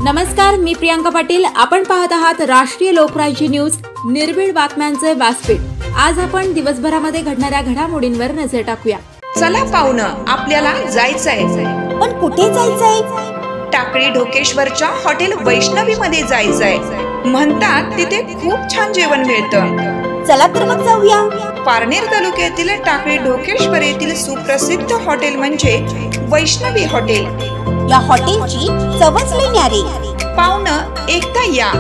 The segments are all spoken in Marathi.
नमस्कार, मी प्रियांका पाटील. आपण पाहत आहात राष्ट्रीय लोकराज्य न्यूज, निर्भीड बातम्यांचे व्यासपीठ. आज आपण दिवसभरामध्ये घडणाऱ्या घडामोडींवर नजर टाकूया. चला पाहुणं, आपल्याला जायचंय. पण कुठे जायचंय? टाकळी ढोकेश्वरच्या हॉटेल वैष्णवी मध्ये जायचंय. म्हणतात तिथे खूप छान जेवण मिळतं. चला तर मग जाऊया. पारनेर तालुक्यातील टाकळी ढोकेश्वर येथील सुप्रसिद्ध हॉटेल म्हणजे वैष्णवी हॉटेल. या हॉटेलची चवच लई न्यारी. पाहुणं, एकदा या.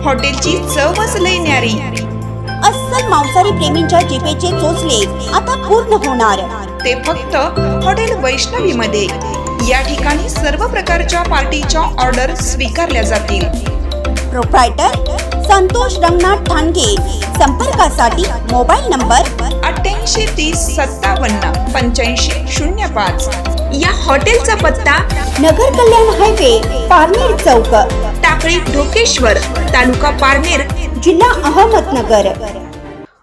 हॉटेलची चवच लई न्यारी. अस्सल मांसाहारी प्रेमींच्या जिभेचे चोचले आता पूर्ण होणार. ते फक्त हॉटेल वैष्णवी मध्ये. या ठिकाणी सर्व प्रकारच्या पार्टीच्या ऑर्डर स्वीकारल्या जातील. प्रोप्रायटर संतोष रंगनाथ ठाणगे. संपर्कासाठी मोबाईल नंबर 8830578505. या हॉटेलचा पत्ता नगर कल्याण हायवे, पारनेर चौक, टाकळी ढोकेश्वर, तालुका पारनेर, जिल्हा अहमदनगर.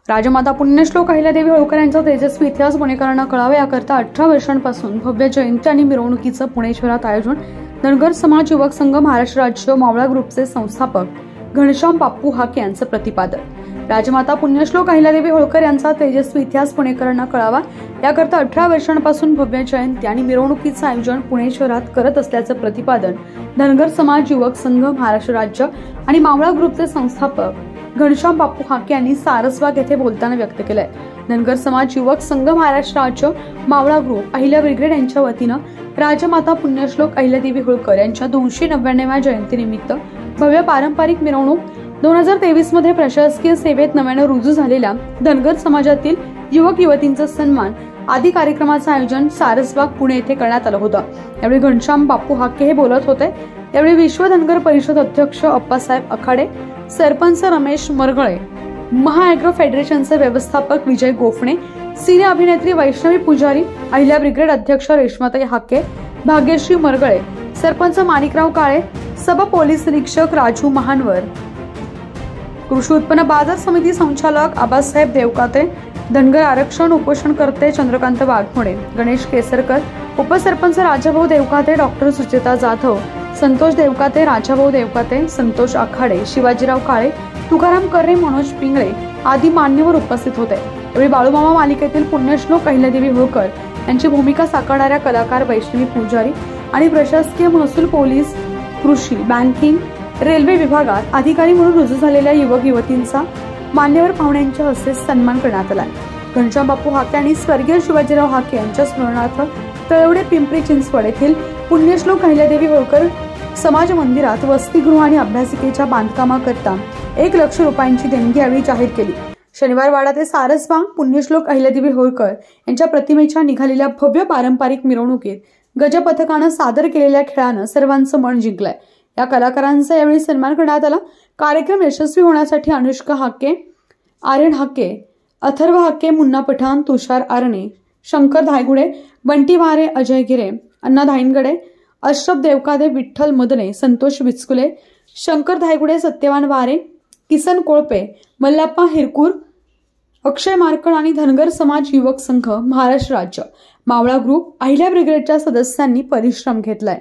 राजमाता पुण्यश्लोक अहिल्यादेवी होळकर यांचा तेजस्वी इतिहास पुणेकरांना कळावा याकरता 18 वर्षांपासून भव्य जयंती आणि मिरवणुकीचं पुणे शहरात आयोजन. धनगर समाज युवक संघ महाराष्ट्र राज्य मावळा ग्रुपचे संस्थापक घनश्याम बाप्पू हाके यांचं प्रतिपादन. राजमाता पुण्यश्लोक अहिल्यादेवी होळकर यांचा तेजस्वी इतिहास पुणेकरांना कळावा याकरता 18 वर्षांपासून भव्य जयंती आणि मिरवणुकीचं आयोजन पुणे शहरात करत असल्याचं प्रतिपादन धनगर समाज युवक संघ महाराष्ट्र राज्य आणि मावळा ग्रुपचे संस्थापक घनश्याम बाप्पू हाके यांनी सारसबाग येथे बोलताना व्यक्त केलंय. धनगर समाज युवक संघ महाराष्ट्र राज्य मावळा ग्रुप अहिल्या ब्रिगेड यांच्या वतीनं राजमाता पुण्यश्लोक अहिल्यादेवी होळकर यांच्या 299व्या जयंतीनिमित्त भव्य पारंपरिक मिरवणूक 2023 मध्ये प्रशासकीय सेवेत नव्यानं रुजू झालेल्या धनगर समाजातील युवक युवतींचा सन्मान आदी कार्यक्रमाचं आयोजन सारसबाग पुणे येथे करण्यात आलं होतं. यावेळी घनश्याम बाप्पू हाके हे बोलत होते. यावेळी विश्व धनगर परिषद अध्यक्ष अप्पासाहेब आखाडे, सरपंच रमेश मरगळे, महाएग्रो फेडरेशनचे व्यवस्थापक विजय गोफणे, सिने अभिनेत्री वैष्णवी पुजारी, अहिल्या ब्रिगेड अध्यक्ष रेश्माताई हाके, भाग्यश्री मरगळे, सरपंच माणिकराव काळे, सब पोलीस निरीक्षक राजू महानवर, कृषी उत्पन्न बाजार समिती संचालक आबासाहेब देवकाते, धनगर आरक्षण उपोषणकर्ते चंद्रकांत वाघमोडे, गणेश केसरकर, उपसरपंच राजाभाऊ देवकाते, डॉक्टर सुचेता जाधव, संतोष देवकाते, राजाभाऊ देवकाते, संतोष आखाडे, शिवाजीराव काळे, तुकाराम कर्रे, मनोज पिंगळे आदी मान्यवर उपस्थित होते. यावेळी बाळूमामा मालिकेतील पुण्यश्लोक अहिल्यादेवी होळकर यांची भूमिका साकारणाऱ्या कलाकार वैष्णवी पुजारी आणि प्रशासकीय महसूल, पोलीस, कृषी, बँकिंग, रेल्वे विभागात अधिकारी म्हणून रुजू झालेल्या युवक युवतींचा मान्यवर पाहुण्यांच्या हस्ते सन्मान करण्यात आला. घनश्याम बाप्पू हाके आणि स्वर्गीय शिवाजीराव हाके यांच्या स्मरणार्थ तळवडे, पिंपरी चिंचवड येथील पुण्यश्लोक अहिल्यादेवी होळकर समाज मंदिरात वसतिगृह आणि अभ्यासिकेच्या बांधकामाकरता 1 लाख रुपयांची देणगी यावेळी जाहीर केली. शनिवार वाडा ते सारसबाग पुण्यश्लोक अहिल्यादेवी होळकर यांच्या प्रतिमेच्या निघालेल्या भव्य पारंपरिक मिरवणुकीत गजपथकानं सादर केलेल्या खेळानं सर्वांचं मन जिंकलंय. या कलाकारांचा यावेळी सन्मान करण्यात आला. कार्यक्रम यशस्वी होण्यासाठी अनुष्का हाके, आर्यन हाके, अथर्व हाके, मुन्ना पठाण, तुषार आरणे, शंकर धायगुडे, बंटी वारे, अजय गिरे, अण्णा धाईनगडे, अशरफ देवकादे, विठ्ठल मदने, संतोष विचकुले, शंकर धायगुडे, सत्यवान वारे, किसन कोळपे, मल्लाप्पा हिरकूर, अक्षय मार्कड आणि धनगर समाज युवक संघ महाराष्ट्र राज्य मावळा ग्रुप अहिल्या ब्रिगेडच्या सदस्यांनी परिश्रम घेतलाय.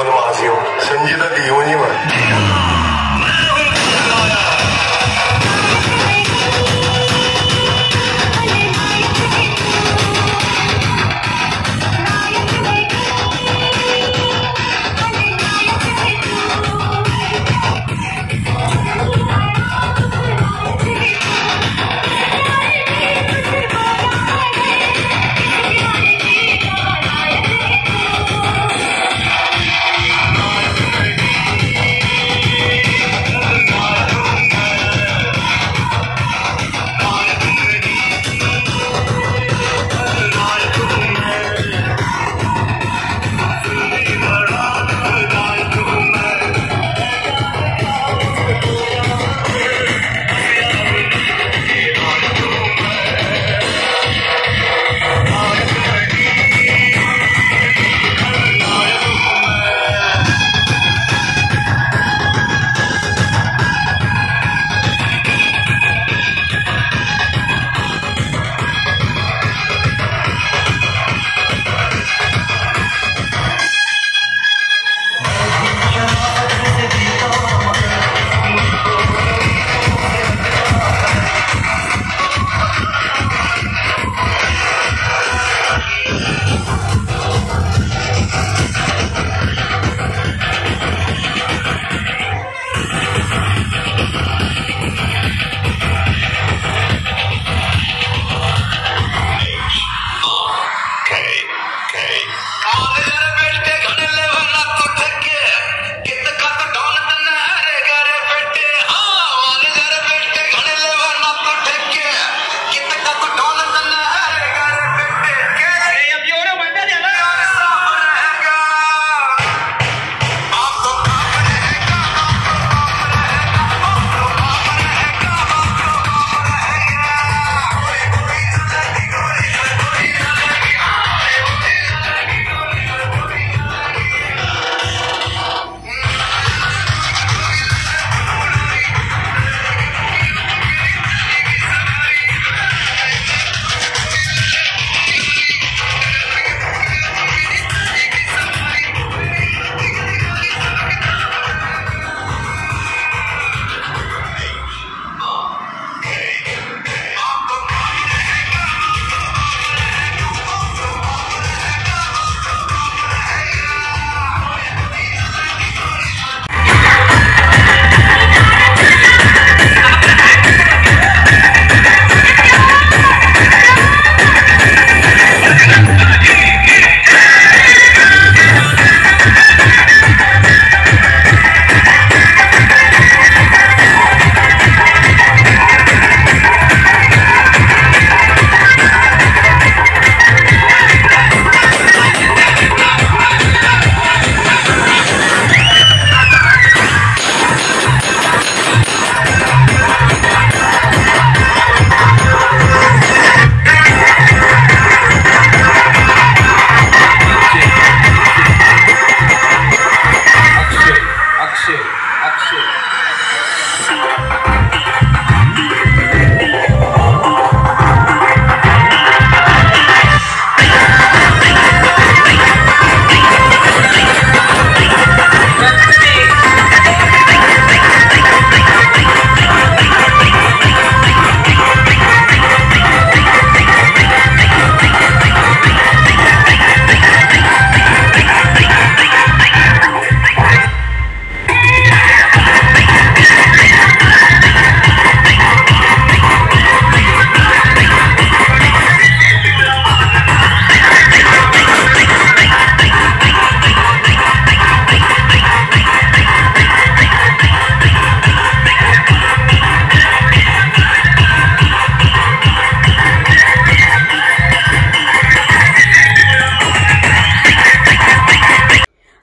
दोन महाशिव संजीता देवनी म्हण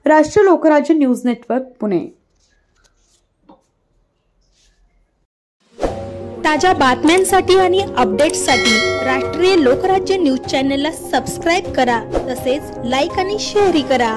राष्ट्रीय लोकराज्य न्यूज नेटवर्क पुणे। ताज्या बातम्यांसाठी आणि अपडेट्ससाठी राष्ट्रीय लोकराज्य न्यूज चॅनलला सबस्क्राईब करा, तसेच लाईक आणि शेअर करा।